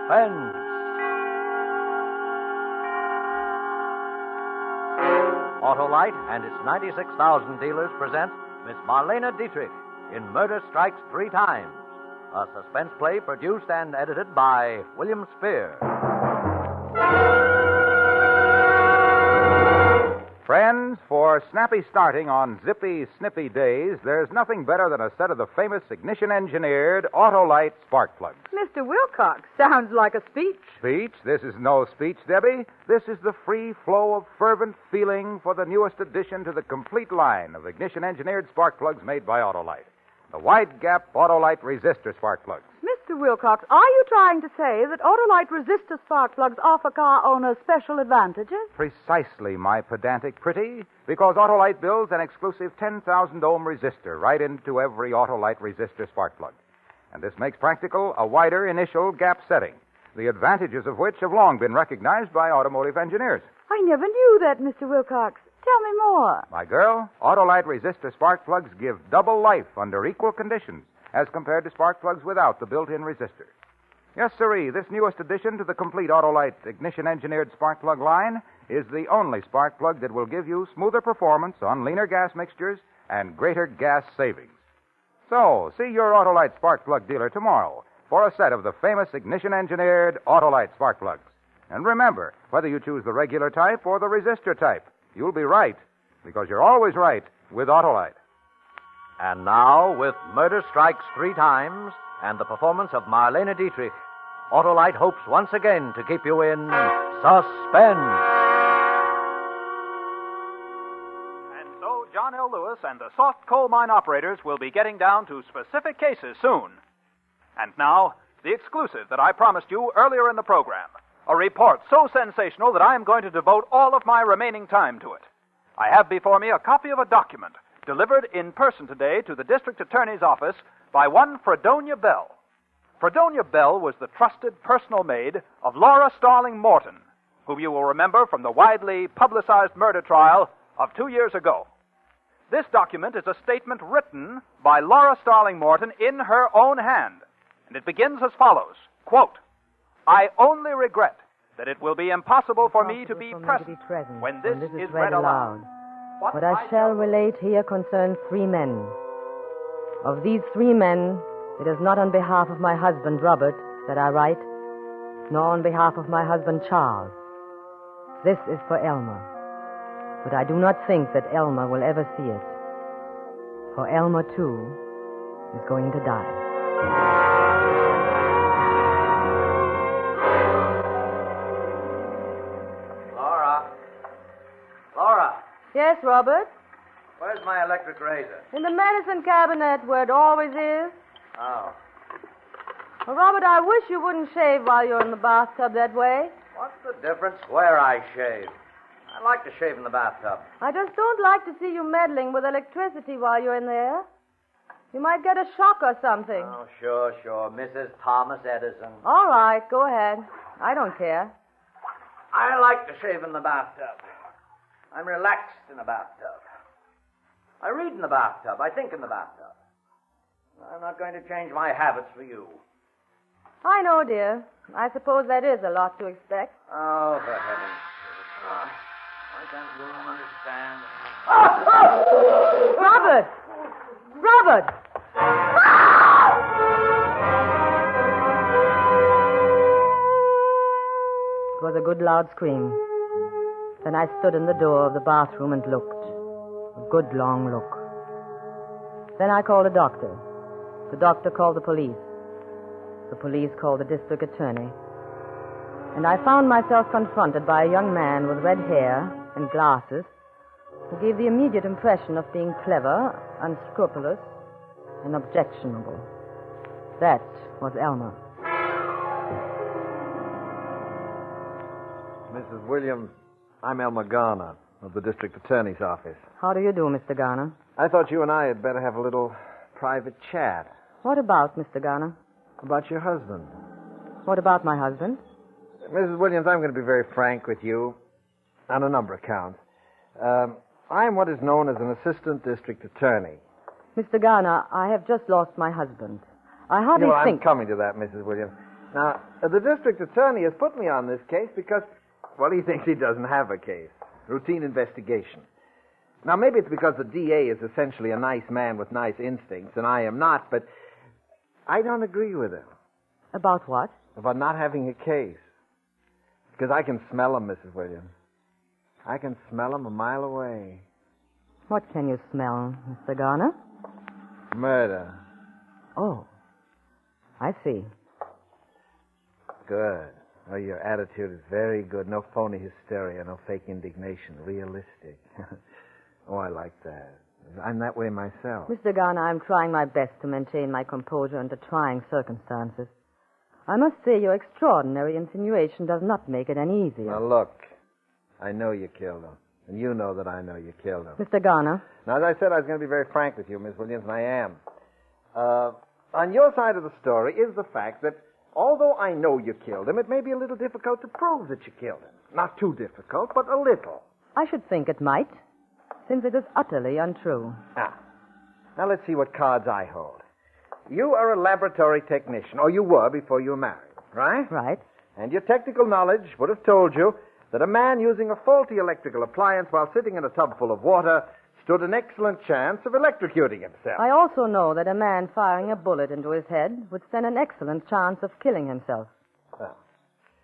Suspense. Autolite and its 96,000 dealers present Miss Marlene Dietrich in Murder Strikes Three Times, a suspense play produced and edited by William Spear. Friends, for snappy starting on zippy, snippy days, there's nothing better than a set of the famous ignition-engineered Autolite spark plugs. Mr. Wilcox, sounds like a speech. Speech? This is no speech, Debbie. This is the free flow of fervent feeling for the newest addition to the complete line of ignition-engineered spark plugs made by Autolite. The wide-gap Autolite resistor spark plugs. Mr. Wilcox, are you trying to say that Autolite resistor spark plugs offer car owners special advantages? Precisely, my pedantic pretty, because Autolite builds an exclusive 10,000-ohm resistor right into every Autolite resistor spark plug. And this makes practical a wider initial gap setting, the advantages of which have long been recognized by automotive engineers. I never knew that, Mr. Wilcox. Tell me more. My girl, Autolite resistor spark plugs give double life under equal conditions as compared to spark plugs without the built-in resistor. Yes, sirree, this newest addition to the complete Autolite ignition-engineered spark plug line is the only spark plug that will give you smoother performance on leaner gas mixtures and greater gas savings. So, see your Autolite spark plug dealer tomorrow for a set of the famous ignition-engineered Autolite spark plugs. And remember, whether you choose the regular type or the resistor type, you'll be right, because you're always right with Autolite. And now, with Murder Strikes Three Times and the performance of Marlene Dietrich, Autolite hopes once again to keep you in suspense. And so, John L. Lewis and the soft coal mine operators will be getting down to specific cases soon. And now, the exclusive that I promised you earlier in the program. A report so sensational that I am going to devote all of my remaining time to it. I have before me a copy of a document delivered in person today to the district attorney's office by one Fredonia Bell. Fredonia Bell was the trusted personal maid of Laura Starling Morton, whom you will remember from the widely publicized murder trial of 2 years ago. This document is a statement written by Laura Starling Morton in her own hand, and it begins as follows, quote, I only regret that it will be impossible for me to be present when this is read aloud. What I shall relate here concerns 3 men. Of these 3 men, it is not on behalf of my husband, Robert, that I write, nor on behalf of my husband, Charles. This is for Elmer. But I do not think that Elmer will ever see it. For Elmer, too, is going to die. Laura, Yes, Robert? where's my electric razor? In the medicine cabinet where it always is. Oh. Well, Robert, I wish you wouldn't shave while you're in the bathtub that way. What's the difference where I shave? I like to shave in the bathtub. I just don't like to see you meddling with electricity while you're in there. You might get a shock or something. Oh, sure. Mrs. Thomas Edison. All right, go ahead. I don't care. I like to shave in the bathtub. I'm relaxed in the bathtub. I read in the bathtub. I think in the bathtub. I'm not going to change my habits for you. I know, dear. I suppose that is a lot to expect. Oh, for heaven's sake. Why can't you understand? Robert! Robert! It was a good loud scream. Then I stood in the door of the bathroom and looked. A good long look. Then I called a doctor. The doctor called the police. The police called the district attorney. And I found myself confronted by a young man with red hair and glasses who gave the immediate impression of being clever, unscrupulous, and objectionable. That was Elmer. Mrs. Williams, I'm Elmer Garner of the district attorney's office. How do you do, Mr. Garner? I thought you and I had better have a little private chat. What about, Mr. Garner? About your husband. What about my husband? Mrs. Williams, I'm going to be very frank with you on a number of counts. I'm what is known as an assistant district attorney. Mr. Garner, I have just lost my husband. I hardly I'm think... coming to that, Mrs. Williams. Now, the district attorney has put me on this case because, well, he thinks he doesn't have a case. Routine investigation. Now, maybe it's because the DA is essentially a nice man with nice instincts, and I am not, but I don't agree with him. About what? About not having a case. Because I can smell him, Mrs. Williams. I can smell him a mile away. What can you smell, Mr. Garner? Murder. Oh, I see. Good. Oh, your attitude is very good. No phony hysteria, no fake indignation. Realistic. Oh, I like that. I'm that way myself. Mr. Garner, I'm trying my best to maintain my composure under trying circumstances. I must say your extraordinary insinuation does not make it any easier. Now, look. I know you killed him. And you know that I know you killed him. Mr. Garner. Now, as I said, I was going to be very frank with you, Miss Williams, and I am. On your side of the story is the fact that although I know you killed him, it may be a little difficult to prove that you killed him. Not too difficult, but a little. I should think it might, since it is utterly untrue. Now let's see what cards I hold. You are a laboratory technician, or you were before you were married, right? Right. And your technical knowledge would have told you that a man using a faulty electrical appliance while sitting in a tub full of water stood an excellent chance of electrocuting himself. I also know that a man firing a bullet into his head would stand an excellent chance of killing himself.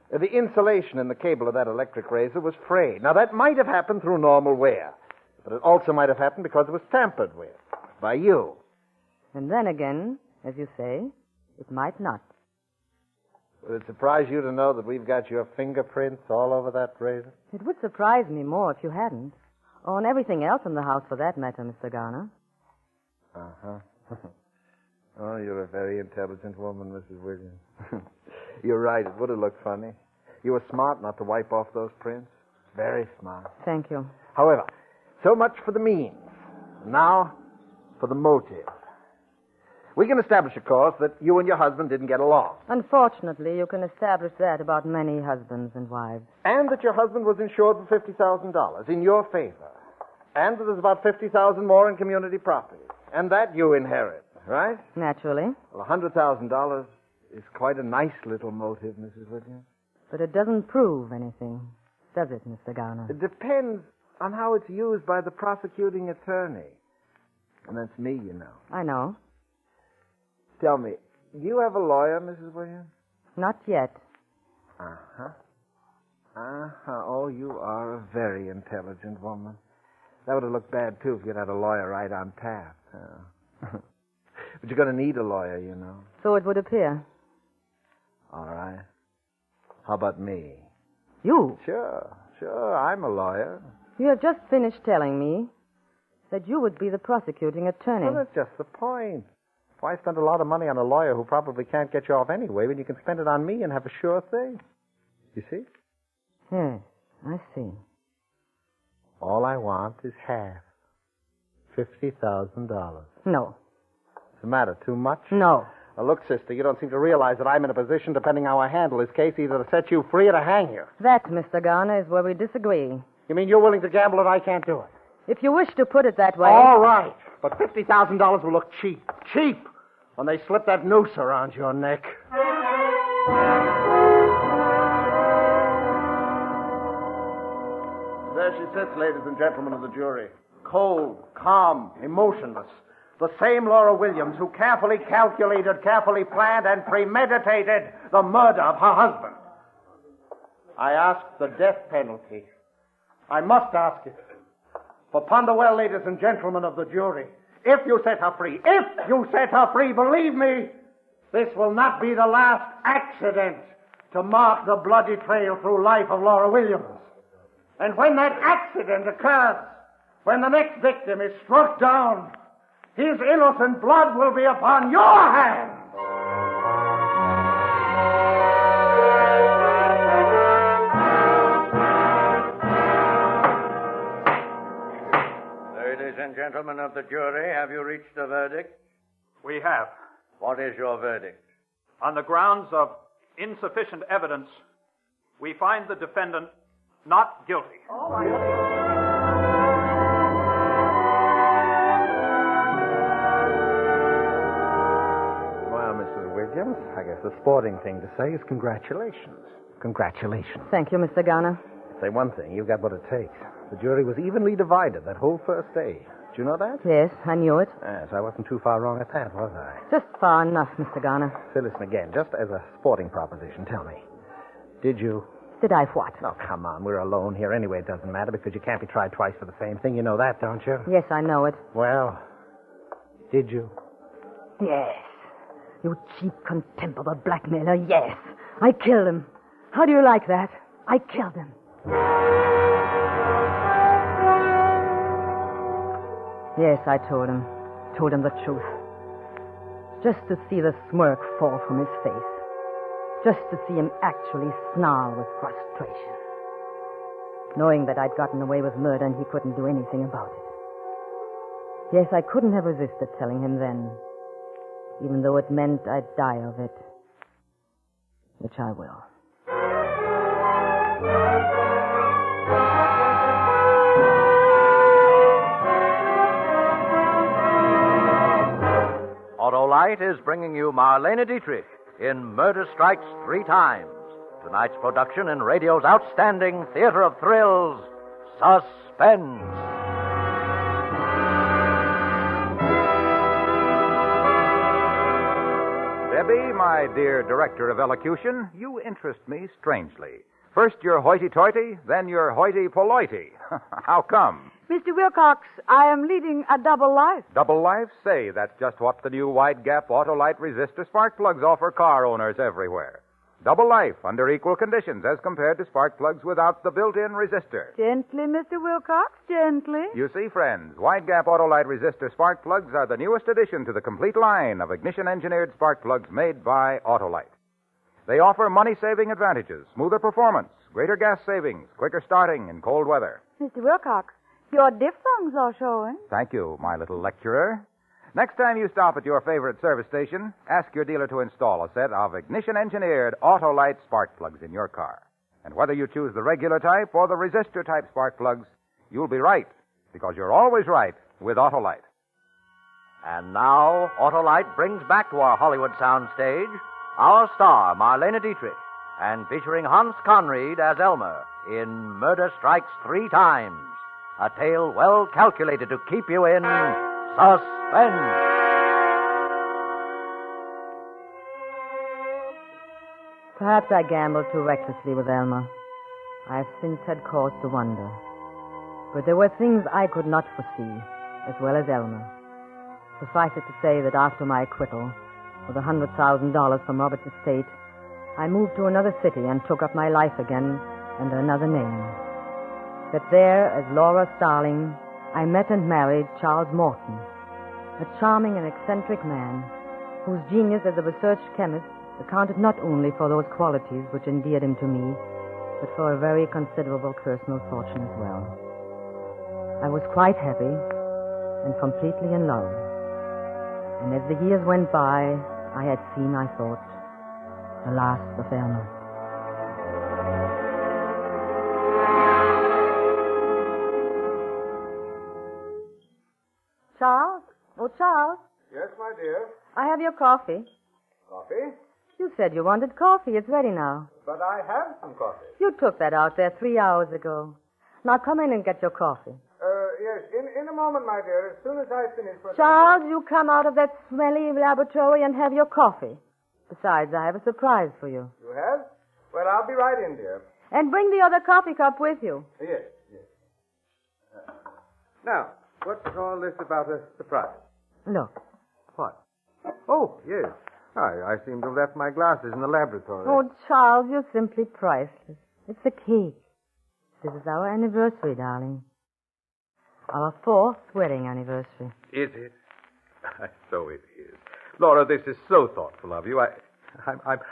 The insulation in the cable of that electric razor was frayed. Now, that might have happened through normal wear, but it also might have happened because it was tampered with by you. And then again, as you say, it might not. Would it surprise you to know that we've got your fingerprints all over that razor? It would surprise me more if you hadn't. Or on everything else in the house, for that matter, Mr. Garner. Uh-huh. Oh, you're a very intelligent woman, Mrs. Williams. You're right. It would have looked funny. You were smart not to wipe off those prints. Very smart. Thank you. However, so much for the means. Now, for the motive. We can establish, of course, that you and your husband didn't get along. Unfortunately, you can establish that about many husbands and wives. And that your husband was insured for $50,000 in your favor. And that there's about $50,000 more in community property. And that you inherit, right? Naturally. Well, $100,000 is quite a nice little motive, Mrs. Williams. But it doesn't prove anything, does it, Mr. Garner? It depends on how it's used by the prosecuting attorney. And that's me, you know. I know. Tell me, do you have a lawyer, Mrs. Williams? Not yet. Uh-huh. Uh-huh. Oh, you are a very intelligent woman. That would have looked bad, too, if you'd had a lawyer right on tap. But you're going to need a lawyer, you know. So it would appear. All right. How about me? You? Sure, I'm a lawyer. You have just finished telling me that you would be the prosecuting attorney. Well, that's just the point. Why spend a lot of money on a lawyer who probably can't get you off anyway when you can spend it on me and have a sure thing? You see? Yes, I see. All I want is half. $50,000. No. What's the matter, too much? No. Now, look, sister, you don't seem to realize that I'm in a position, depending how I handle this case, either to set you free or to hang you. That, Mr. Garner, is where we disagree. You mean you're willing to gamble and I can't do it? If you wish to put it that way... All right. But $50,000 will look cheap. Cheap! When they slip that noose around your neck. There she sits, ladies and gentlemen of the jury. Cold, calm, emotionless. The same Laura Williams who carefully calculated, carefully planned, and premeditated the murder of her husband. I ask the death penalty. I must ask it. For ponder well, ladies and gentlemen of the jury. If you set her free, believe me, this will not be the last accident to mark the bloody trail through life of Laura Williams. And when that accident occurs, when the next victim is struck down, his innocent blood will be upon your hands. Ladies and gentlemen of the jury, have you reached a verdict? We have. What is your verdict? On the grounds of insufficient evidence, we find the defendant not guilty. Well, Mrs. Williams. I guess the sporting thing to say is congratulations. Congratulations. Thank you, Mr. Garner. Say one thing, you've got what it takes. The jury was evenly divided that whole first day. Did you know that? Yes, I knew it. Yes, I wasn't too far wrong at that, was I? Just far enough, Mr. Garner. Say, listen again, just as a sporting proposition, tell me. Did you? Did I what? Oh, come on, we're alone here. Anyway, it doesn't matter because you can't be tried twice for the same thing. You know that, don't you? Yes, I know it. Well, did you? Yes. You cheap, contemptible blackmailer, yes. I killed him. How do you like that? I killed him. Yes, I told him the truth. Just to see the smirk fall from his face. Just to see him actually snarl with frustration. Knowing that I'd gotten away with murder and he couldn't do anything about it. Yes, I couldn't have resisted telling him then, even though it meant I'd die of it. Which I will. Autolite is bringing you Marlene Dietrich in Murder Strikes Three Times, tonight's production in radio's outstanding theater of thrills, Suspense. Debbie, my dear director of elocution, you interest me strangely. First you're hoity-toity, then you're hoity-pollity. How come? Mr. Wilcox, I am leading a double life. Double life? Say, that's just what the new wide-gap Autolite resistor spark plugs offer car owners everywhere. Double life under equal conditions as compared to spark plugs without the built-in resistor. Gently, Mr. Wilcox, gently. You see, friends, wide-gap Autolite resistor spark plugs are the newest addition to the complete line of ignition-engineered spark plugs made by Autolite. They offer money-saving advantages, smoother performance, greater gas savings, quicker starting in cold weather. Mr. Wilcox, your diphthongs are showing. Thank you, my little lecturer. Next time you stop at your favorite service station, ask your dealer to install a set of ignition-engineered Autolite spark plugs in your car. And whether you choose the regular type or the resistor-type spark plugs, you'll be right, because you're always right with Autolite. And now, Autolite brings back to our Hollywood soundstage our star, Marlene Dietrich, and featuring Hans Conried as Elmer in Murder Strikes Three Times, a tale well calculated to keep you in suspense. Perhaps I gambled too recklessly with Elmer. I have since had cause to wonder. But there were things I could not foresee, as well as Elmer. Suffice it to say that after my acquittal, with $100,000 from Robert's estate, I moved to another city and took up my life again under another name. That there, as Laura Starling, I met and married Charles Morton, a charming and eccentric man whose genius as a research chemist accounted not only for those qualities which endeared him to me, but for a very considerable personal fortune as well. I was quite happy and completely in love. And as the years went by, I had seen, I thought, the last of Elmer. Charles? Oh, Charles, Yes, my dear. I have your coffee. Coffee? You said you wanted coffee. It's ready now. But I have some coffee. You took that out there 3 hours ago. Now come in and get your coffee. Yes, in a moment, my dear, as soon as I finish. Charles, you come out of that smelly laboratory and have your coffee. Besides, I have a surprise for you. You have? Well, I'll be right in, dear. And bring the other coffee cup with you. Yes. Now, what's all this about a surprise? Look. What? Oh, yes. I seem to have left my glasses in the laboratory. Oh, Charles, you're simply priceless. It's a cake. This is our anniversary, darling. Our 4th wedding anniversary. Is it? So it is. Laura, this is so thoughtful of you.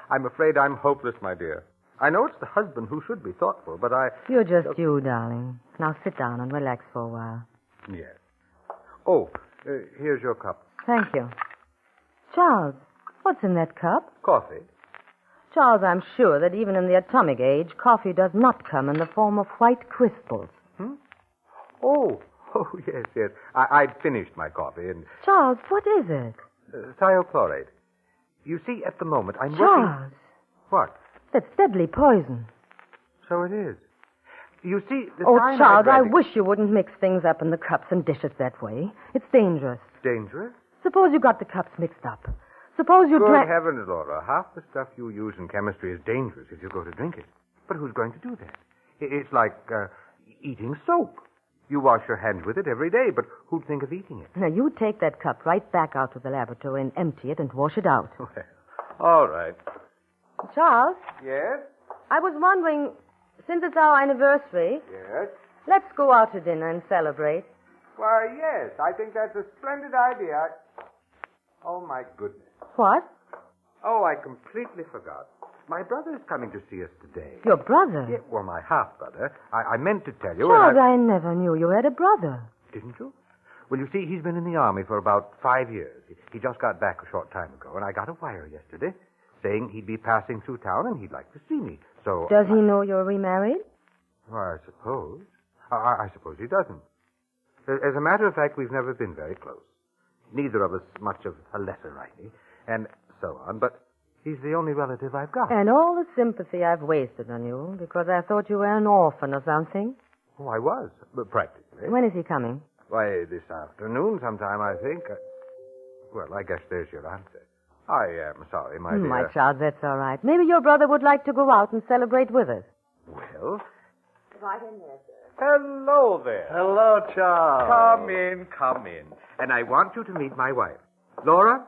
I'm afraid I'm hopeless, my dear. I know it's the husband who should be thoughtful, but You're just you, darling. Now sit down and relax for a while. Yes. Oh, here's your cup. Thank you. Charles, what's in that cup? Coffee. Charles, I'm sure that even in the atomic age, coffee does not come in the form of white crystals. Oh, yes. I'd finished my coffee and... Charles, what is it? thiochlorate. You see, at the moment, I'm Charles, working... What? that's deadly poison. So it is. You see, the Oh, time Charles, I read- wish you wouldn't mix things up in the cups and dishes that way. It's dangerous. Dangerous? Suppose you got the cups mixed up. Suppose you Good drank... heavens, Laura. Half the stuff you use in chemistry is dangerous if you go to drink it. But who's going to do that? It's like eating soap. You wash your hands with it every day, but who'd think of eating it? Now, you take that cup right back out to the laboratory and empty it and wash it out. Well, all right. Charles, Yes? I was wondering, since it's our anniversary, Yes? let's go out to dinner and celebrate. Why, yes. I think that's a splendid idea. Oh, my goodness. What? Oh, I completely forgot. My brother is coming to see us today. Your brother? Yeah, well, my half-brother. I meant to tell you. Charles, and I never knew you had a brother. Didn't you? Well, you see, he's been in the Army for about 5 years. He just got back a short time ago, and I got a wire yesterday saying he'd be passing through town and he'd like to see me. So... Does he know you're remarried? Why, I suppose. I suppose he doesn't. As a matter of fact, we've never been very close. Neither of us much of a lesserity, and so on, but he's the only relative I've got. And all the sympathy I've wasted on you because I thought you were an orphan or something. Oh, I was, but practically. When is he coming? Why, this afternoon sometime, I think. Well, I guess there's your answer. I am sorry, my dear. My child, that's all right. Maybe your brother would like to go out and celebrate with us. Well... Right in there, sir. Hello there. Hello, Charles. Come in. And I want you to meet my wife. Laura,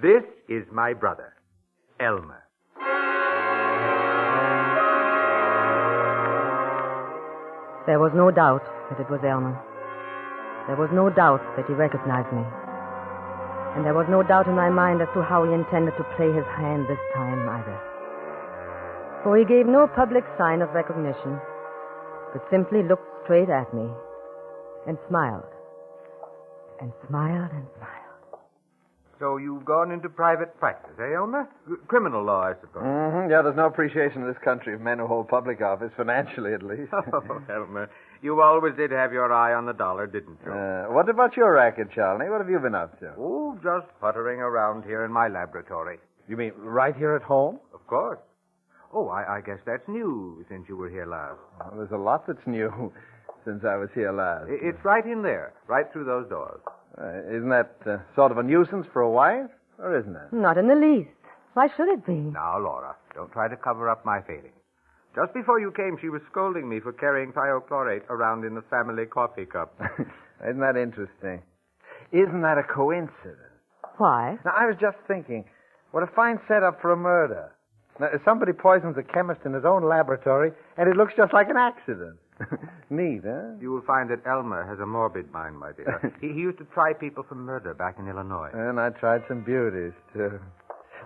this is my brother, Elmer. There was no doubt that it was Elmer. There was no doubt that he recognized me. And there was no doubt in my mind as to how he intended to play his hand this time either. For he gave no public sign of recognition, but simply looked straight at me and smiled. And smiled and smiled. So you've gone into private practice, eh, Elmer? Criminal law, I suppose. Mm-hmm. Yeah, there's no appreciation in this country of men who hold public office, financially at least. Oh, Elmer, you always did have your eye on the dollar, didn't you? What about your racket, Charlie? What have you been up to? Oh, just puttering around here in my laboratory. You mean right here at home? Of course. Oh, I guess that's new since you were here last. Well, there's a lot that's new since I was here last. It's right in there, right through those doors. Isn't that sort of a nuisance for a wife, or isn't it? Not in the least. Why should it be? Now, Laura, don't try to cover up my failings. Just before you came, she was scolding me for carrying thiochlorate around in the family coffee cup. Isn't that interesting? Isn't that a coincidence? Why? Now, I was just thinking, what a fine setup for a murder. Now, somebody poisons a chemist in his own laboratory, and it looks just like an accident. Neat, huh? You will find that Elmer has a morbid mind, my dear. He used to try people for murder back in Illinois. And I tried some beauties, too.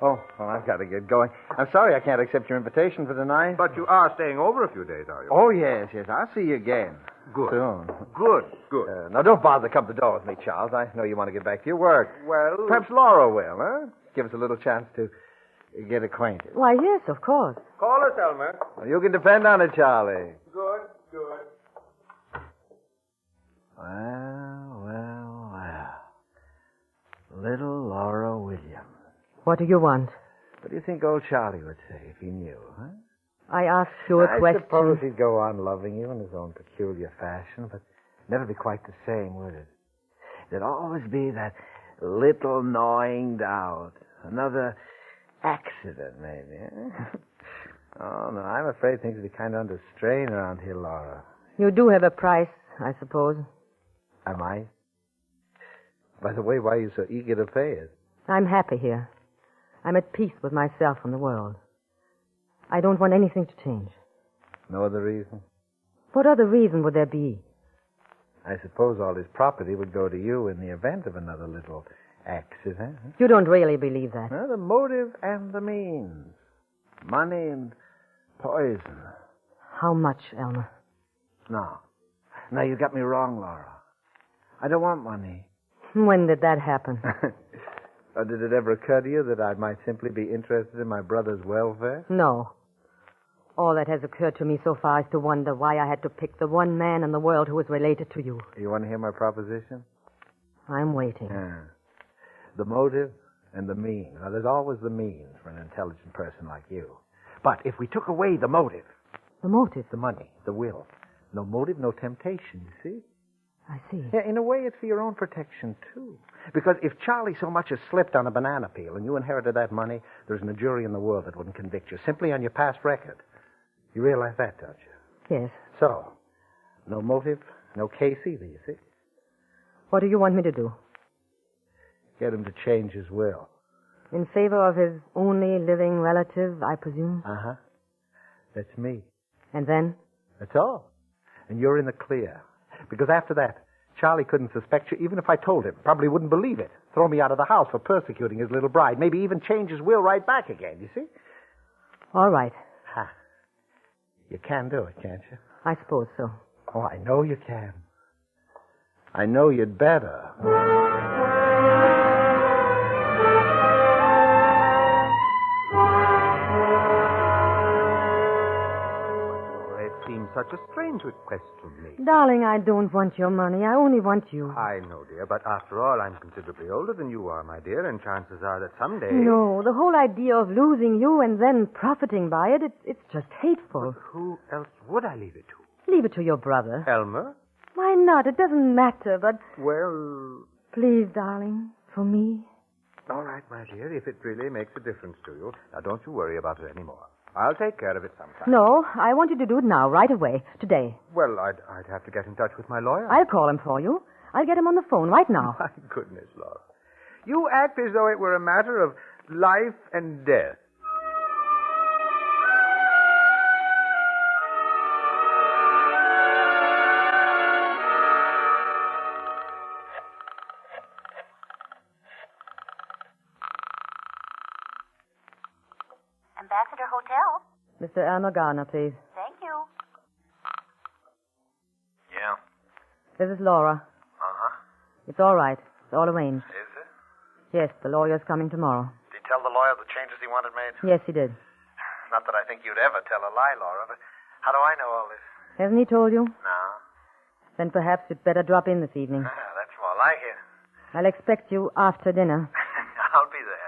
Oh, well, I've got to get going. I'm sorry I can't accept your invitation for tonight. But you are staying over a few days, are you? Oh, yes. I'll see you again. Good. Soon. Good. Now, don't bother to come to the door with me, Charles. I know you want to get back to your work. Well... Perhaps Laura will, huh? Give us a little chance to get acquainted. Why, yes, of course. Call us, Elmer. Well, you can depend on it, Charlie. Good. Well. Little Laura Williams. What do you want? What do you think old Charlie would say if he knew, huh? I asked you a question. I suppose he'd go on loving you in his own peculiar fashion, but never be quite the same, would it? There'd always be that little gnawing doubt. Another accident, maybe, huh? Oh, no, I'm afraid things will be kind of under strain around here, Laura. You do have a price, I suppose. Am I? By the way, why are you so eager to pay it? I'm happy here. I'm at peace with myself and the world. I don't want anything to change. No other reason? What other reason would there be? I suppose all his property would go to you in the event of another little accident. Huh? You don't really believe that. Well, the motive and the means. Money and poison. How much, Elmer? No, you got me wrong, Laura. I don't want money. When did that happen? Or did it ever occur to you that I might simply be interested in my brother's welfare? No. All that has occurred to me so far is to wonder why I had to pick the one man in the world who was related to you. You want to hear my proposition? I'm waiting. Yeah. The motive And the mean. Now, there's always the mean for an intelligent person like you. But if we took away the motive... The motive? The money, the will. No motive, no temptation, you see? I see. Yeah, in a way, it's for your own protection, too. Because if Charlie so much as slipped on a banana peel and you inherited that money, there isn't a jury in the world that wouldn't convict you, simply on your past record. You realize that, don't you? Yes. So, no motive, no case either, you see? What do you want me to do? Get him to change his will. In favor of his only living relative, I presume? Uh-huh. That's me. And then? That's all. And you're in the clear. Because after that, Charlie couldn't suspect you, even if I told him. Probably wouldn't believe it. Throw me out of the house for persecuting his little bride. Maybe even change his will right back again, you see? All right. Ha. You can do it, can't you? I suppose so. Oh, I know you can. I know you'd better. Seems such a strange request from me. Darling, I don't want your money. I only want you. I know, dear, but after all, I'm considerably older than you are, my dear, and chances are that someday... No, the whole idea of losing you and then profiting by it, it's just hateful. But who else would I leave it to? Leave it to your brother. Elmer? Why not? It doesn't matter, but... Well... Please, darling, for me. All right, my dear, if it really makes a difference to you. Now, don't you worry about it anymore. I'll take care of it sometime. No, I want you to do it now, right away, today. Well, I'd have to get in touch with my lawyer. I'll call him for you. I'll get him on the phone right now. My goodness, Laura. You act as though it were a matter of life and death. Ambassador Hotel. Mr. Elmer Garner, please. Thank you. Yeah? This is Laura. Uh-huh. It's all right. It's all arranged. Is it? Yes, the lawyer's coming tomorrow. Did he tell the lawyer the changes he wanted made? Yes, he did. Not that I think you'd ever tell a lie, Laura, but how do I know all this? Hasn't he told you? No. Then perhaps you'd better drop in this evening. That's more like it. I'll expect you after dinner. I'll be there.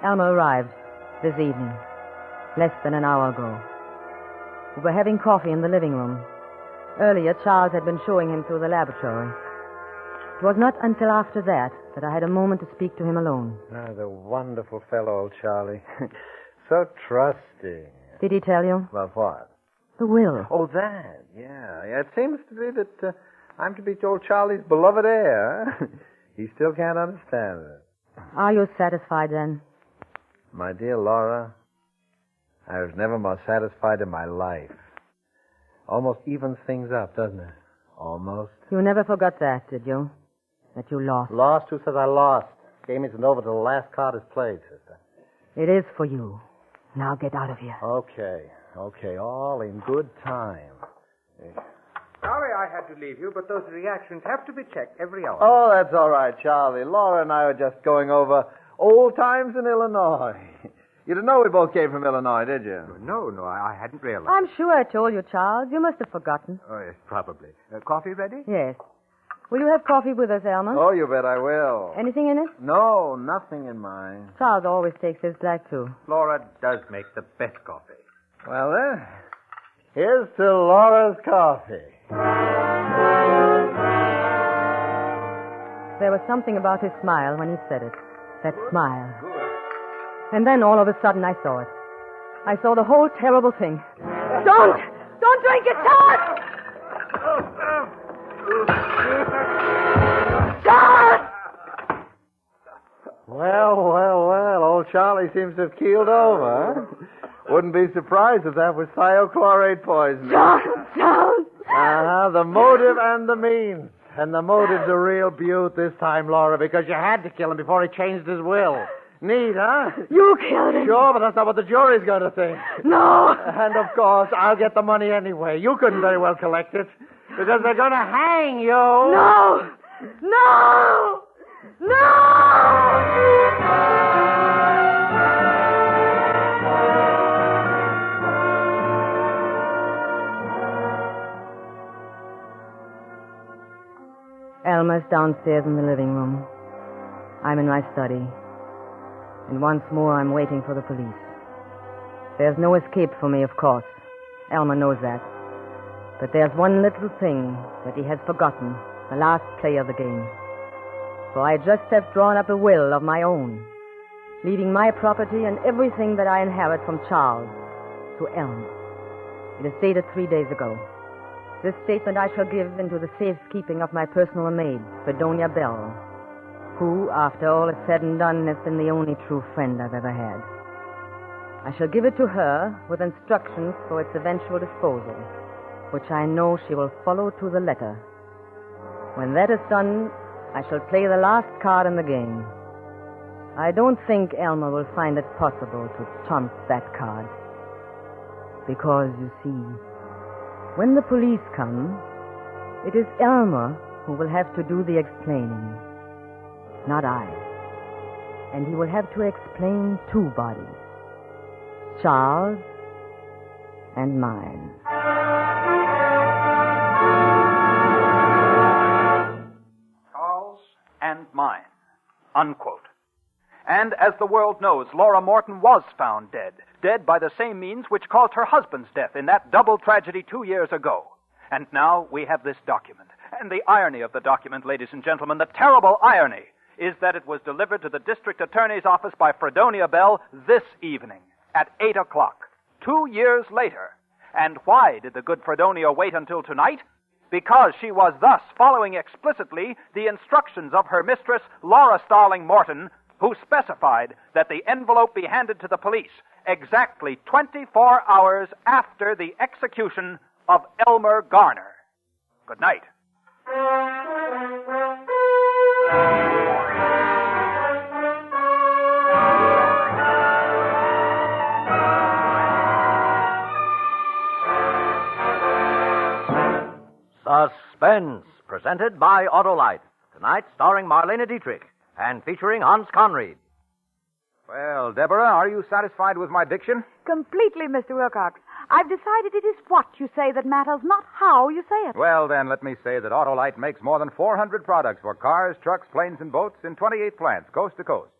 Alma arrived this evening, less than an hour ago. We were having coffee in the living room. Earlier, Charles had been showing him through the laboratory. It was not until after that I had a moment to speak to him alone. Ah, the wonderful fellow, old Charlie. So trusting. Did he tell you? About what? The will. Oh, that. Yeah. It seems to be that I'm to be old Charlie's beloved heir. Huh? He still can't understand it. Are you satisfied then? My dear Laura, I was never more satisfied in my life. Almost evens things up, doesn't it? Almost. You never forgot that, did you? That you lost. Lost? Who says I lost? Game isn't over till the last card is played, sister. It is for you. Now get out of here. Okay. All in good time. Sorry I had to leave you, but those reactions have to be checked every hour. Oh, that's all right, Charlie. Laura and I were just going over old times in Illinois. You didn't know we both came from Illinois, did you? No, I hadn't realized. I'm sure I told you, Charles. You must have forgotten. Oh, yes, probably. Coffee ready? Yes. Will you have coffee with us, Elmer? Oh, you bet I will. Anything in it? No, nothing in mine. Charles always takes his black, too. Laura does make the best coffee. Well, then, here's to Laura's coffee. There was something about his smile when he said it. That smile. And then all of a sudden I saw it. I saw the whole terrible thing. Don't drink it, Charles! Charles! Well, old Charlie seems to have keeled over, huh? Wouldn't be surprised if that was thiochlorate poisoning. Charles! The motive and the means. And the motive's a real beaut this time, Laura, because you had to kill him before he changed his will. Neat, huh? You killed him. Sure, but that's not what the jury's going to think. No. And, of course, I'll get the money anyway. You couldn't very well collect it, because they're going to hang you. No! Elmer's downstairs in the living room. I'm in my study. And once more I'm waiting for the police. There's no escape for me, of course. Elmer knows that. But there's one little thing that he has forgotten, the last play of the game. For I just have drawn up a will of my own, leaving my property and everything that I inherit from Charles to Elmer. It is dated 3 days ago. This statement I shall give into the safekeeping of my personal maid, Fredonia Bell, who, after all is said and done, has been the only true friend I've ever had. I shall give it to her with instructions for its eventual disposal, which I know she will follow to the letter. When that is done, I shall play the last card in the game. I don't think Elmer will find it possible to trump that card. Because, you see, when the police come, it is Elmer who will have to do the explaining, not I. And he will have to explain two bodies, Charles and mine. Charles and mine, unquote. And as the world knows, Laura Morton was found dead by the same means which caused her husband's death in that double tragedy 2 years ago. And now we have this document. And the irony of the document, ladies and gentlemen, the terrible irony, is that it was delivered to the district attorney's office by Fredonia Bell this evening at 8 o'clock, 2 years later. And why did the good Fredonia wait until tonight? Because she was thus following explicitly the instructions of her mistress, Laura Starling Morton, who specified that the envelope be handed to the police exactly 24 hours after the execution of Elmer Garner. Good night. Suspense, presented by Autolite. Tonight, starring Marlene Dietrich and featuring Hans Conried. Well, Deborah, are you satisfied with my diction? Completely, Mr. Wilcox. I've decided it is what you say that matters, not how you say it. Well, then, let me say that Autolite makes more than 400 products for cars, trucks, planes, and boats in 28 plants, coast to coast.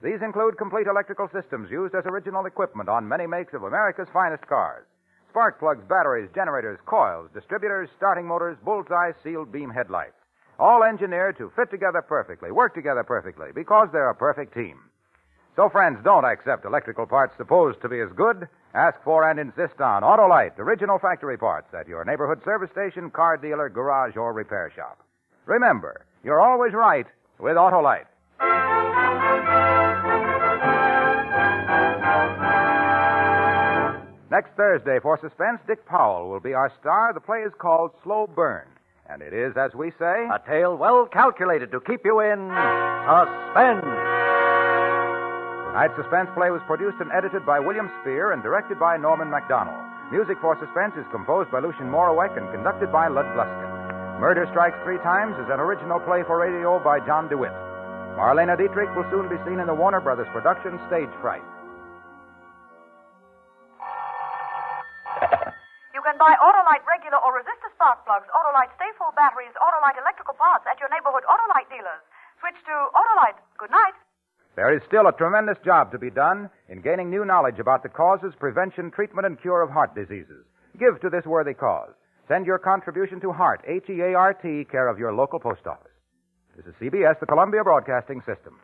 These include complete electrical systems used as original equipment on many makes of America's finest cars. Spark plugs, batteries, generators, coils, distributors, starting motors, bullseye, sealed beam headlights. All engineered to fit together perfectly, work together perfectly, because they're a perfect team. So, friends, don't accept electrical parts supposed to be as good. Ask for and insist on Autolite, original factory parts at your neighborhood service station, car dealer, garage, or repair shop. Remember, you're always right with Autolite. Next Thursday, for Suspense, Dick Powell will be our star. The play is called Slow Burn. And it is, as we say, a tale well calculated to keep you in suspense. Tonight's Suspense play was produced and edited by William Spear and directed by Norman MacDonald. Music for Suspense is composed by Lucien Moraweck and conducted by Lud Gluskin. Murder Strikes Three Times is an original play for radio by John DeWitt. Marlene Dietrich will soon be seen in the Warner Brothers production Stage Fright. You can buy Autolite regular or resistor spark plugs, Autolite stay-full batteries, Autolite electrical parts at your neighborhood Autolite dealers. Switch to Autolite. Good night. There is still a tremendous job to be done in gaining new knowledge about the causes, prevention, treatment, and cure of heart diseases. Give to this worthy cause. Send your contribution to HEART, H-E-A-R-T, care of your local post office. This is CBS, the Columbia Broadcasting System.